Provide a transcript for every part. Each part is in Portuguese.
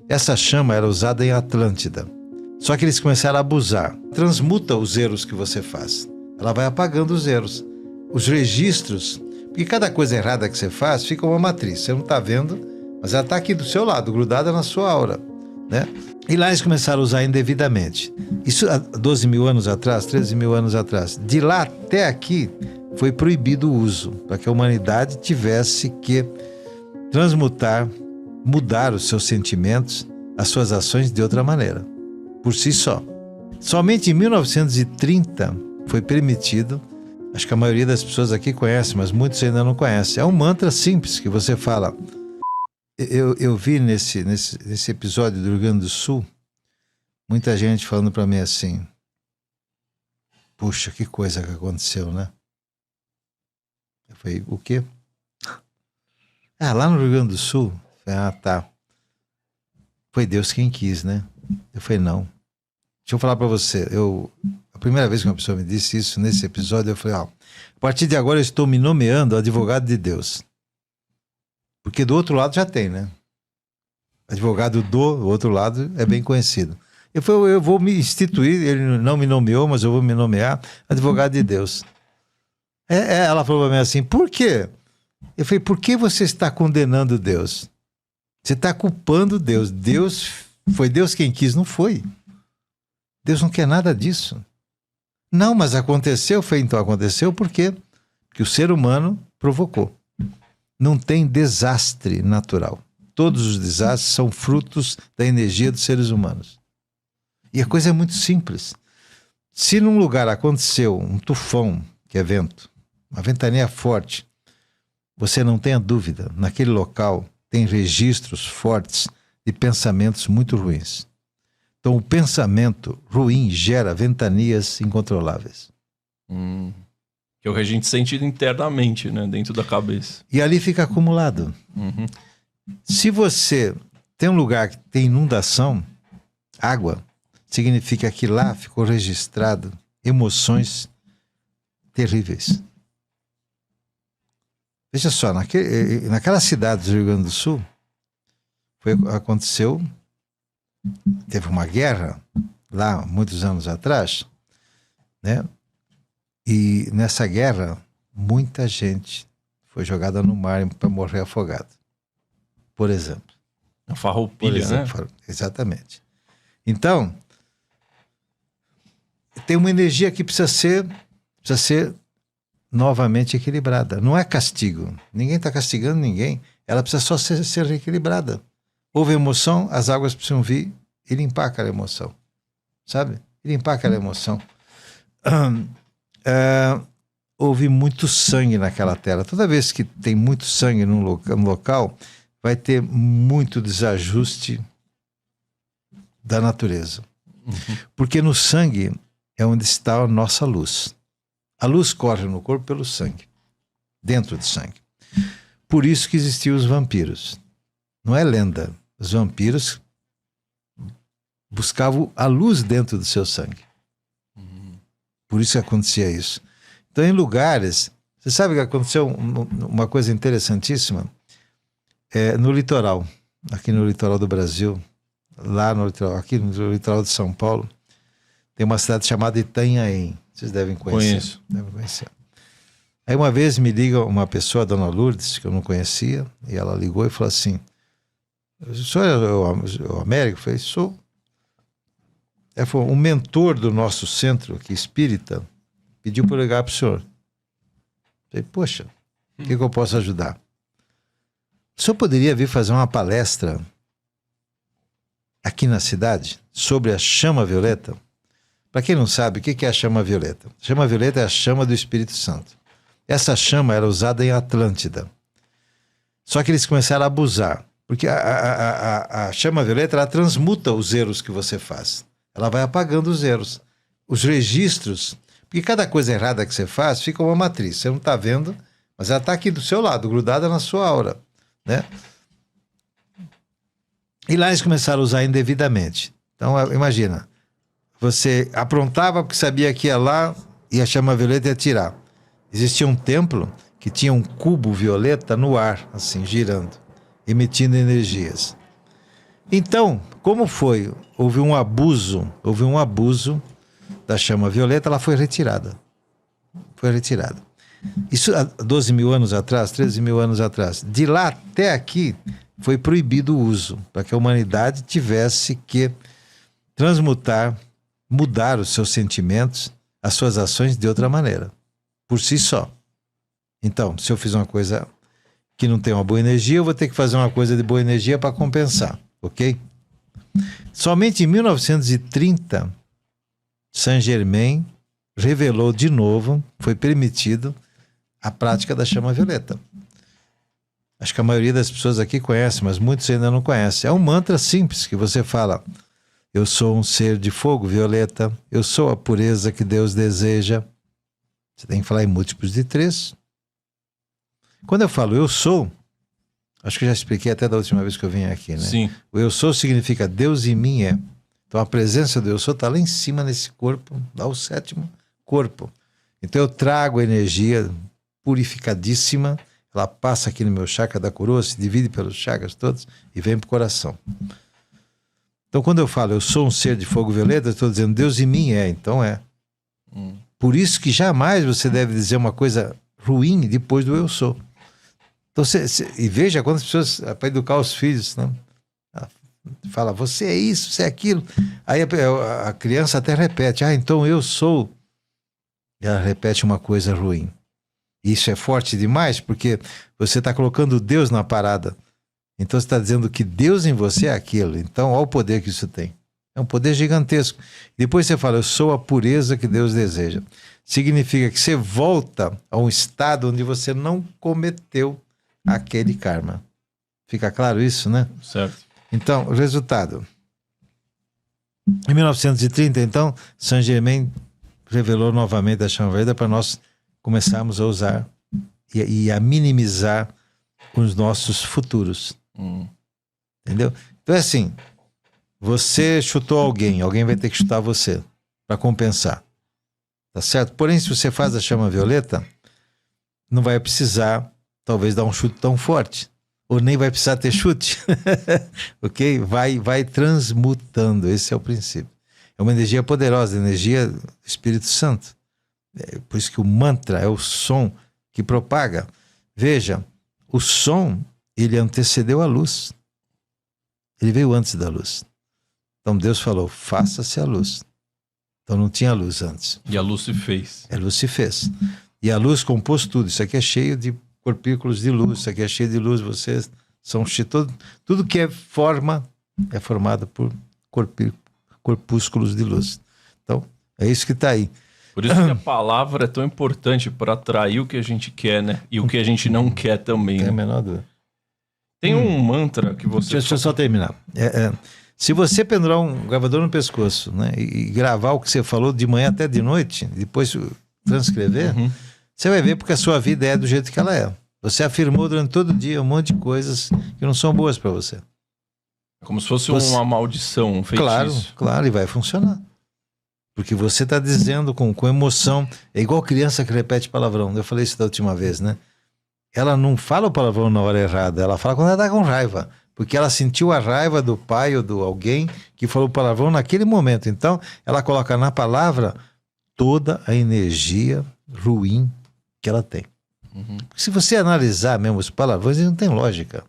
Essa chama era usada em Atlântida. Só que eles começaram a abusar. Transmuta os erros que você faz. Ela vai apagando os erros. Os registros, porque cada coisa errada que você faz fica uma matriz. Você não está vendo, mas ela está aqui do seu lado, grudada na sua aura, né? E lá eles começaram a usar indevidamente. Isso há 12 mil anos atrás, 13 mil anos atrás. De lá até aqui foi proibido o uso, para que a humanidade tivesse que transmutar, mudar os seus sentimentos, as suas ações de outra maneira, por si só. Somente em 1930 foi permitido, acho que a maioria das pessoas aqui conhece, mas muitos ainda não conhecem. É um mantra simples que você fala. Eu vi nesse episódio do Rio Grande do Sul, muita gente falando para mim assim, puxa, que coisa que aconteceu, né? Eu falei, o quê? Ah, lá no Rio Grande do Sul? Eu falei, ah, tá. Foi Deus quem quis, né? Eu falei, não. Deixa eu falar para você, a primeira vez que uma pessoa me disse isso nesse episódio, eu falei, a partir de agora eu estou me nomeando advogado de Deus. Porque do outro lado já tem, né? Advogado do outro lado é bem conhecido. Eu falei, eu vou me instituir, ele não me nomeou, mas eu vou me nomear advogado de Deus. Ela falou para mim assim, por quê? Eu falei, por que você está condenando Deus? Você está culpando Deus. Foi Deus quem quis, não foi. Deus não quer nada disso. Não, mas aconteceu. Eu falei, então aconteceu por quê? Porque o ser humano provocou. Não tem desastre natural. Todos os desastres são frutos da energia dos seres humanos. E a coisa é muito simples. Se num lugar aconteceu um tufão, que é vento, uma ventania forte, você não tenha dúvida, naquele local tem registros fortes de pensamentos muito ruins. Então o pensamento ruim gera ventanias incontroláveis. Que é o que a gente sente internamente, né? Dentro da cabeça. E ali fica acumulado. Uhum. Se você tem um lugar que tem inundação, água, significa que lá ficou registrado emoções terríveis. Veja só, naquela cidade do Rio Grande do Sul, teve uma guerra lá muitos anos atrás, né? E nessa guerra, muita gente foi jogada no mar para morrer afogada. Por exemplo. A farroupilha, né? Exatamente. Então, tem uma energia que precisa ser novamente equilibrada. Não é castigo. Ninguém está castigando ninguém. Ela precisa só ser reequilibrada. Houve emoção, as águas precisam vir e limpar aquela emoção. Sabe? E limpar aquela emoção. Houve muito sangue naquela terra. Toda vez que tem muito sangue num local, vai ter muito desajuste da natureza. Uhum. Porque no sangue é onde está a nossa luz. A luz corre no corpo pelo sangue, dentro do sangue. Por isso que existiam os vampiros. Não é lenda. Os vampiros buscavam a luz dentro do seu sangue. Por isso que acontecia isso. Então, em lugares... Você sabe que aconteceu uma coisa interessantíssima? No litoral. Aqui no litoral do Brasil. Aqui no litoral de São Paulo. Tem uma cidade chamada Itanhaém. Vocês devem conhecer. Conheço. Devem conhecer. Aí uma vez me liga uma pessoa, a dona Lourdes, que eu não conhecia. E ela ligou e falou assim... O senhor é o Américo? Eu falei, sou... Ela falou, um mentor do nosso centro aqui, espírita, pediu para eu ligar para o senhor. Eu falei, poxa, o que eu posso ajudar? O senhor poderia vir fazer uma palestra aqui na cidade sobre a chama violeta? Para quem não sabe, o que é a chama violeta? A chama violeta é a chama do Espírito Santo. Essa chama era usada em Atlântida. Só que eles começaram a abusar. Porque a chama violeta, ela transmuta os erros que você faz. Ela vai apagando os erros. Os registros, porque cada coisa errada que você faz fica uma matriz. Você não está vendo, mas ela está aqui do seu lado, grudada na sua aura, né? E lá eles começaram a usar indevidamente. Então, imagina, você aprontava porque sabia que ia lá e a chama violeta ia tirar. Existia um templo que tinha um cubo violeta no ar, assim, girando, emitindo energias. Então, como foi? Houve um abuso da chama violeta, ela foi retirada. Foi retirada. Isso há 12 mil anos atrás, 13 mil anos atrás. De lá até aqui, foi proibido o uso, para que a humanidade tivesse que transmutar, mudar os seus sentimentos, as suas ações de outra maneira, por si só. Então, se eu fiz uma coisa que não tem uma boa energia, eu vou ter que fazer uma coisa de boa energia para compensar, ok? Somente em 1930, Saint Germain revelou de novo, foi permitido a prática da chama violeta. Acho que a maioria das pessoas aqui conhece, mas muitos ainda não conhecem. É um mantra simples que você fala: eu sou um ser de fogo violeta, eu sou a pureza que Deus deseja. Você tem que falar em múltiplos de 3. Quando eu falo eu sou, acho que eu já expliquei até da última vez que eu vim aqui, né? Sim. O eu sou significa Deus em mim é. Então a presença do eu sou está lá em cima nesse corpo, lá o 7º corpo. Então eu trago a energia purificadíssima, ela passa aqui no meu chakra da coroa, se divide pelos chakras todos e vem para o coração. Então quando eu falo eu sou um ser de fogo violeta, eu estou dizendo Deus em mim é, então é. Por isso que jamais você deve dizer uma coisa ruim depois do eu sou. Então, e veja quantas pessoas, para educar os filhos, né? Fala, você é isso, você é aquilo. Aí a criança até repete, então eu sou. E ela repete uma coisa ruim. Isso é forte demais, porque você está colocando Deus na parada. Então você está dizendo que Deus em você é aquilo. Então, olha o poder que isso tem. É um poder gigantesco. Depois você fala, eu sou a pureza que Deus deseja. Significa que você volta a um estado onde você não cometeu aquele karma. Fica claro isso, né? Certo. Então, o resultado. Em 1930, então, Saint Germain revelou novamente a chama violeta para nós começarmos a usar e a minimizar os nossos futuros. Entendeu? Então é assim, você chutou alguém vai ter que chutar você para compensar. Tá certo? Porém, se você faz a chama violeta, não vai precisar, talvez, dar um chute tão forte. Ou nem vai precisar ter chute. Ok? Vai transmutando. Esse é o princípio. É uma energia poderosa, energia do Espírito Santo. Por isso que o mantra é o som que propaga. Veja, o som, ele antecedeu a luz. Ele veio antes da luz. Então Deus falou, faça-se a luz. Então não tinha luz antes. E a luz se fez. A luz se fez. E a luz compôs tudo. Isso aqui é cheio de corpículos de luz. Isso aqui é cheio de luz. Vocês são cheios. Tudo que é forma é formado por corpúsculos de luz. Então, é isso que está aí. Por isso que a palavra é tão importante para atrair o que a gente quer, né? E o que a gente não quer também. Tem a Né? menor dúvida. Tem um mantra que você... Deixa eu só terminar. Se você pendurar um gravador no pescoço, né, e gravar o que você falou de manhã até de noite, depois transcrever, você vai ver porque a sua vida é do jeito que ela é. Você afirmou durante todo o dia um monte de coisas que não são boas para você. Como se fosse uma maldição, um feitiço. Claro, e vai funcionar. Porque você está dizendo com emoção. É igual criança que repete palavrão. Eu falei isso da última vez, né? Ela não fala o palavrão na hora errada, ela fala quando ela está com raiva. Porque ela sentiu a raiva do pai ou de alguém que falou palavrão naquele momento. Então, ela coloca na palavra toda a energia ruim que ela tem. Se você analisar mesmo os palavrões, eles não tem lógica.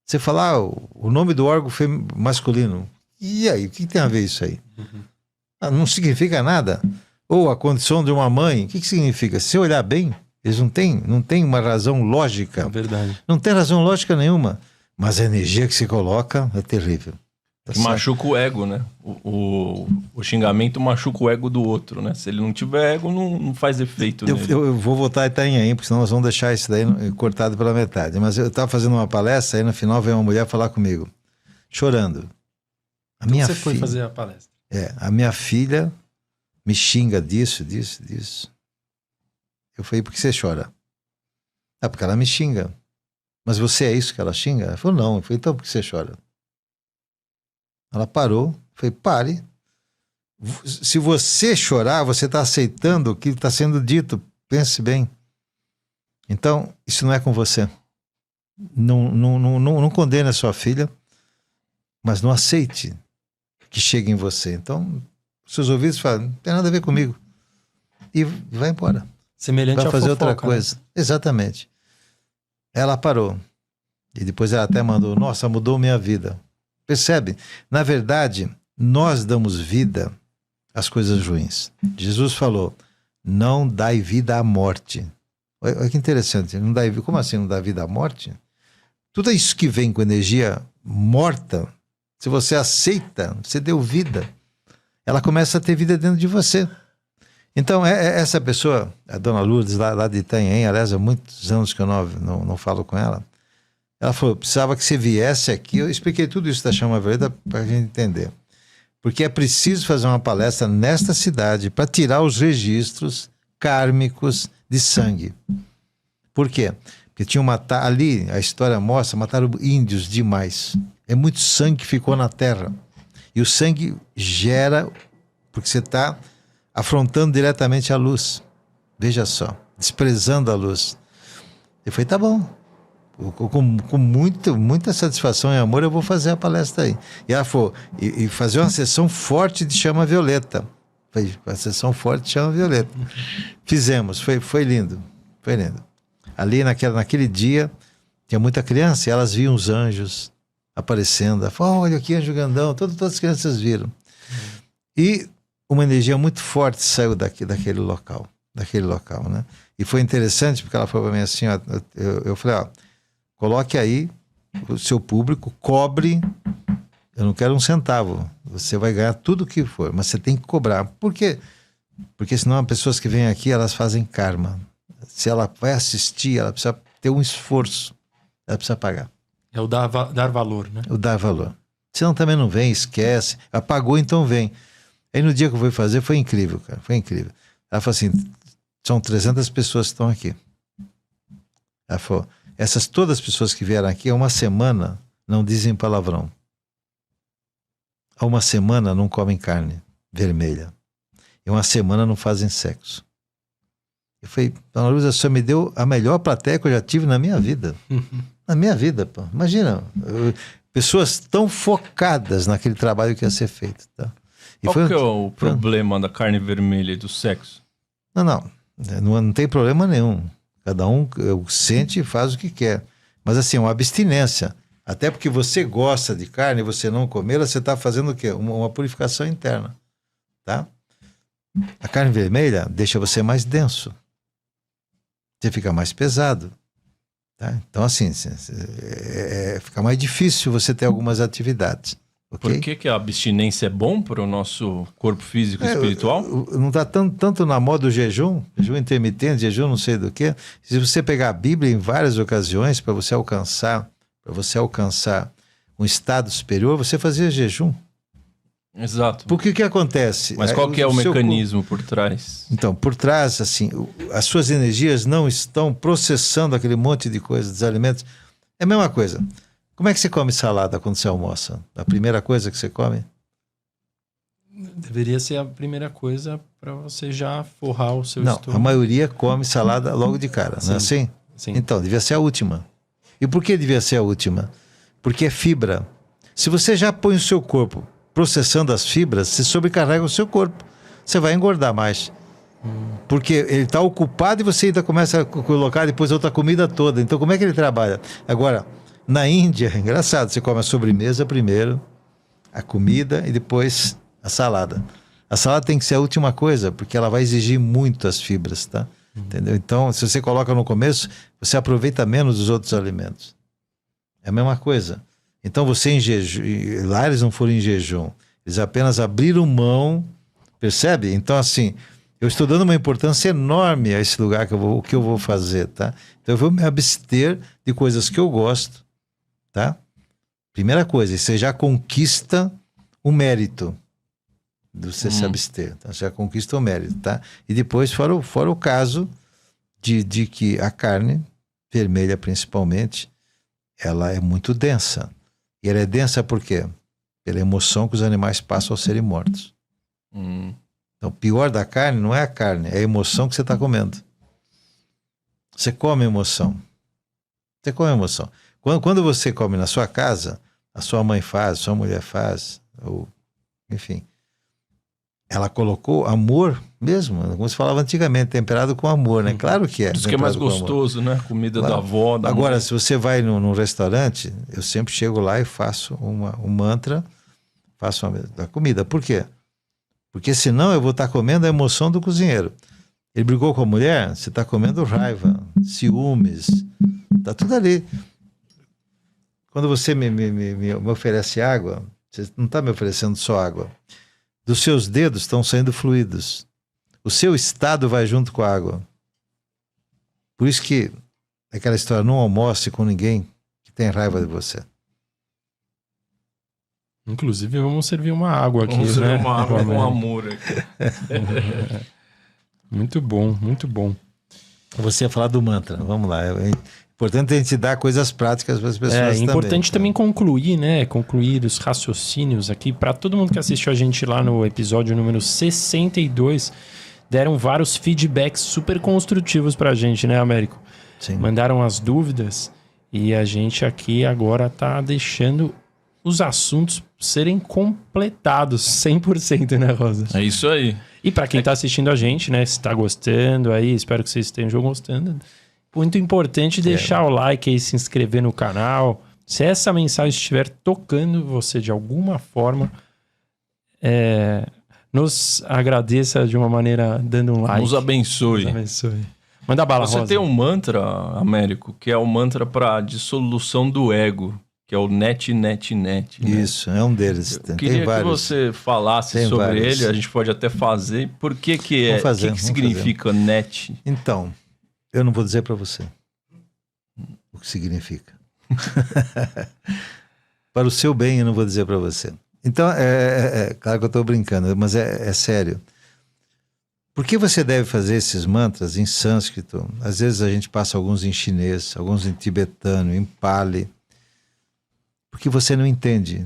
Você falar o nome do órgão masculino, e aí, o que tem a ver isso aí? Não significa nada. Ou a condição de uma mãe, o que significa? Se olhar bem, eles não têm uma razão lógica. É verdade. Não tem razão lógica nenhuma. Mas a energia que se coloca é terrível. Tá machuca o ego, né? O xingamento machuca o ego do outro, né? Se ele não tiver ego, não faz efeito nele. Eu vou voltar a Itanhaém, porque senão nós vamos deixar isso daí cortado pela metade. Mas eu estava fazendo uma palestra, aí no final veio uma mulher falar comigo, chorando. Você foi fazer a palestra? A minha filha me xinga disso. Eu falei, por que você chora? Porque ela me xinga. Mas você é isso que ela xinga? Ela falou, não. Eu falei, então por que você chora? Ela parou. Eu falei, pare. Se você chorar, você está aceitando o que está sendo dito. Pense bem. Então, isso não é com você. Não condene a sua filha. mas não aceite que chegue em você. Então, seus ouvidos falam, não tem nada a ver comigo. E vai embora. Semelhante vai a fazer fofoca, outra coisa. Né? Exatamente. Ela parou. E depois ela até mandou, nossa, mudou minha vida. Percebe? Na verdade, nós damos vida às coisas ruins. Jesus falou, não dai vida à morte. Olha que interessante. Não dá, como assim não dá vida à morte? Tudo isso que vem com energia morta, se você aceita, você deu vida. Ela começa a ter vida dentro de você. Então, essa pessoa, a dona Lourdes, lá de Itanhaém, aliás, há muitos anos que eu não falo com ela, ela falou, precisava que você viesse aqui. Eu expliquei tudo isso da Chama Violeta para a gente entender. Porque é preciso fazer uma palestra nesta cidade para tirar os registros kármicos de sangue. Por quê? Porque tinham matado, ali a história mostra, mataram índios demais. É muito sangue que ficou na terra. E o sangue gera, porque você está afrontando diretamente a luz. Veja só, desprezando a luz. Eu falei, tá bom. Com muita satisfação e amor eu vou fazer a palestra aí. E ela falou, e fazer uma sessão forte de chama violeta. Foi uma sessão forte de chama violeta. Fizemos, foi lindo. Foi lindo. Ali naquele dia tinha muita criança e elas viam os anjos aparecendo. Ela falou, olha aqui anjo grandão, todas as crianças viram. E uma energia muito forte saiu daquele local, né? E foi interessante porque ela falou para mim assim, ó, eu falei, ó, coloque aí o seu público, cobre, eu não quero um centavo, você vai ganhar tudo o que for, mas você tem que cobrar. Por quê? Porque senão as pessoas que vêm aqui, elas fazem karma. Se ela vai assistir, ela precisa ter um esforço, ela precisa pagar. É o dar valor, né? O dar valor. Senão também não vem, esquece, apagou, então vem. Aí no dia que eu fui fazer, foi incrível, cara, foi incrível. Ela falou assim, são 300 pessoas que estão aqui. Ela falou, todas as pessoas que vieram aqui há uma semana não dizem palavrão. Há uma semana não comem carne vermelha. E uma semana não fazem sexo. Eu falei, dona Luz, a senhora me deu a melhor plateia que eu já tive na minha vida. Na minha vida, pô. Imagina, pessoas tão focadas naquele trabalho que ia ser feito, tá? E qual que é o problema da carne vermelha e do sexo? Não tem problema nenhum. Cada um sente e faz o que quer. Mas assim, uma abstinência. Até porque você gosta de carne e você não comer, você está fazendo o quê? Uma purificação interna. Tá? A carne vermelha deixa você mais denso. Você fica mais pesado. Tá? Então assim, fica mais difícil você ter algumas atividades. Okay? Por que a abstinência é bom para o nosso corpo físico e espiritual? Não está tanto na moda o jejum intermitente, jejum não sei do que. Se você pegar a Bíblia em várias ocasiões para você alcançar um estado superior, você fazia jejum. Exato. Porque o que acontece? Mas qual que é o mecanismo por trás? Então, por trás, assim, as suas energias não estão processando aquele monte de coisa, dos alimentos. É a mesma coisa. Como é que você come salada quando você almoça? A primeira coisa que você come? Deveria ser a primeira coisa para você já forrar o seu estômago. Não, a maioria come salada logo de cara, não é assim? Sim. Então, devia ser a última. E por que devia ser a última? Porque é fibra. Se você já põe o seu corpo processando as fibras, você sobrecarrega o seu corpo. Você vai engordar mais. Porque ele está ocupado e você ainda começa a colocar depois outra comida toda. Então, como é que ele trabalha? Agora, na Índia, é engraçado, você come a sobremesa primeiro, a comida e depois a salada. A salada tem que ser a última coisa, porque ela vai exigir muito as fibras, tá? Entendeu? Então, se você coloca no começo, você aproveita menos dos outros alimentos. É a mesma coisa. Então, você em jejum, lá eles não foram em jejum, eles apenas abriram mão, percebe? Então, assim, eu estou dando uma importância enorme a esse lugar que eu vou fazer, tá? Então, eu vou me abster de coisas que eu gosto, tá? Primeira coisa, você já conquista o mérito de você se abster, tá? Você já conquista o mérito, tá? E depois, fora o caso de que a carne vermelha, principalmente, ela é muito densa. E ela é densa por quê? Pela emoção que os animais passam ao serem mortos. Então, o pior da carne não é a carne, é a emoção que você está comendo. Você come emoção. Você come emoção. Quando você come na sua casa, a sua mãe faz, a sua mulher faz, ou enfim. Ela colocou amor mesmo, como se falava antigamente, temperado com amor, né? Claro que é. Por isso que é mais temperado com amor. gostoso, né? Comida Claro. da avó, da Agora, mãe. se você vai num restaurante, eu sempre chego lá e faço um mantra, faço a comida. Por quê? Porque senão eu vou estar comendo a emoção do cozinheiro. Ele brigou com a mulher, você está comendo raiva, ciúmes, está tudo ali. Quando você me oferece água, você não está me oferecendo só água. Dos seus dedos estão saindo fluidos. O seu estado vai junto com a água. Por isso que aquela história, não almoce com ninguém que tem raiva de você. Inclusive, vamos servir uma água aqui, Vamos né? servir uma água com Américo? amor aqui. Muito bom, muito bom. Você ia falar do mantra, vamos lá. É importante a gente dar coisas práticas para as pessoas É também. importante também concluir, né? Concluir os raciocínios aqui. Para todo mundo que assistiu a gente lá no episódio número 62, deram vários feedbacks super construtivos pra gente, né, Américo? Sim. Mandaram as dúvidas e a gente aqui agora tá deixando os assuntos serem completados 100%, né, Rosa? É isso aí. E para quem tá assistindo a gente, né, se tá gostando aí, espero que vocês estejam gostando. Muito importante deixar o like aí, se inscrever no canal. Se essa mensagem estiver tocando você de alguma forma, nos agradeça de uma maneira dando um like. Nos abençoe. Nos abençoe. Manda bala, Você Rosa. tem um mantra, Américo, que é o mantra para dissolução do ego, que é o net. Né? Isso, é um deles. Eu queria que vários. você falasse Tem sobre vários. ele, a gente pode até fazer. Por que que Vamos fazer, o que vamos significa net? Então, eu não vou dizer para você o que significa. Para o seu bem, eu não vou dizer para você. Então, claro que eu estou brincando, mas é sério. Por que você deve fazer esses mantras em sânscrito? Às vezes a gente passa alguns em chinês, alguns em tibetano, em pali. Porque você não entende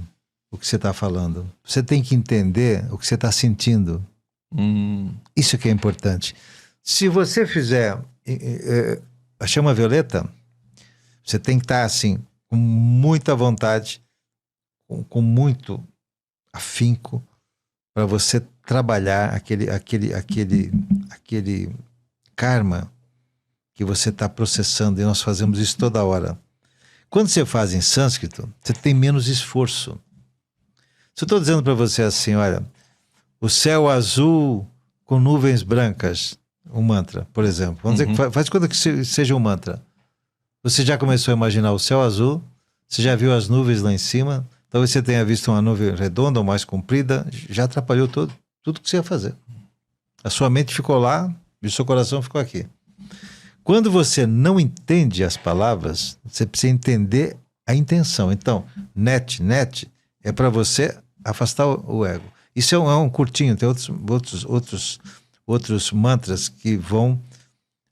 o que você está falando. Você tem que entender o que você está sentindo. Isso que é importante. Se você fizer a chama violeta, você tem que estar assim, com muita vontade, com muito afinco, para você trabalhar aquele karma que você está processando, e nós fazemos isso toda hora. Quando você faz em sânscrito, você tem menos esforço. Se eu estou dizendo para você assim, olha, o céu azul com nuvens brancas, um mantra, por exemplo. Vamos dizer que faz conta que seja um mantra. Você já começou a imaginar o céu azul, você já viu as nuvens lá em cima, talvez você tenha visto uma nuvem redonda ou mais comprida, já atrapalhou tudo que você ia fazer. A sua mente ficou lá e o seu coração ficou aqui. Quando você não entende as palavras, você precisa entender a intenção. Então, net é para você afastar o ego. Isso é um curtinho, tem outros mantras que vão...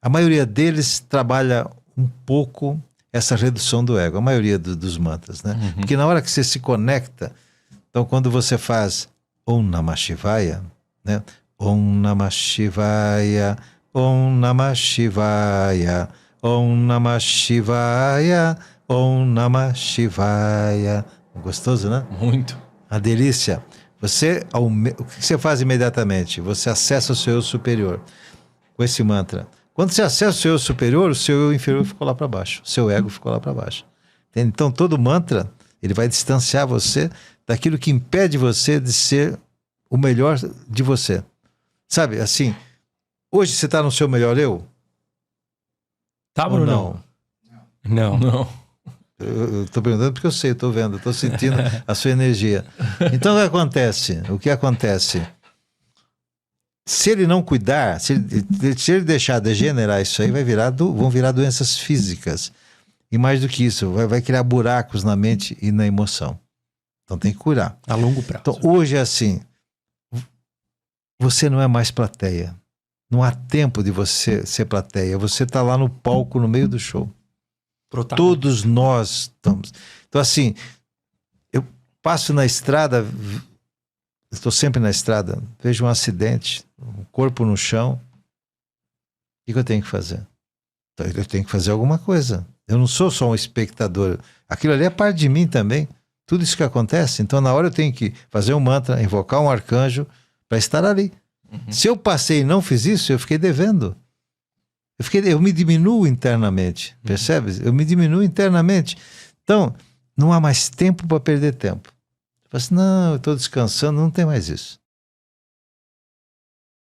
A maioria deles trabalha um pouco essa redução do ego, a maioria dos mantras, né? Porque na hora que você se conecta, então quando você faz Om Namah Shivaya, né? Om Namah Shivaya, Om Namah Shivaya, Om Namah Shivaya, Om Namah Shivaya. Gostoso, né? Muito. A delícia. O que você faz imediatamente? Você acessa o seu eu superior com esse mantra. Quando você acessa o seu eu superior, o seu eu inferior ficou lá para baixo. O seu ego ficou lá para baixo. Entende? Então, todo mantra, ele vai distanciar você daquilo que impede você de ser o melhor de você. Sabe, assim, hoje você está no seu melhor eu? Tá, Bruno? Não. Não. Eu estou perguntando porque eu sei, eu estou vendo, estou sentindo a sua energia. Então, o que acontece? Se ele não cuidar, se ele deixar degenerar isso aí, vão virar doenças físicas. E mais do que isso, vai criar buracos na mente e na emoção. Então tem que curar. A longo prazo. Então hoje é assim, você não é mais plateia. Não há tempo de você ser plateia. Você está lá no palco, no meio do show. Todos nós estamos. Então assim, eu passo na estrada... Estou sempre na estrada, vejo um acidente, um corpo no chão. O que eu tenho que fazer? Eu tenho que fazer alguma coisa. Eu não sou só um espectador. Aquilo ali é parte de mim também. Tudo isso que acontece. Então, na hora eu tenho que fazer um mantra, invocar um arcanjo para estar ali. Se eu passei e não fiz isso, eu fiquei devendo. Eu me diminuo internamente, percebe? Eu me diminuo internamente. Então, não há mais tempo para perder tempo. Eu falo assim, não, eu estou descansando, não tem mais isso.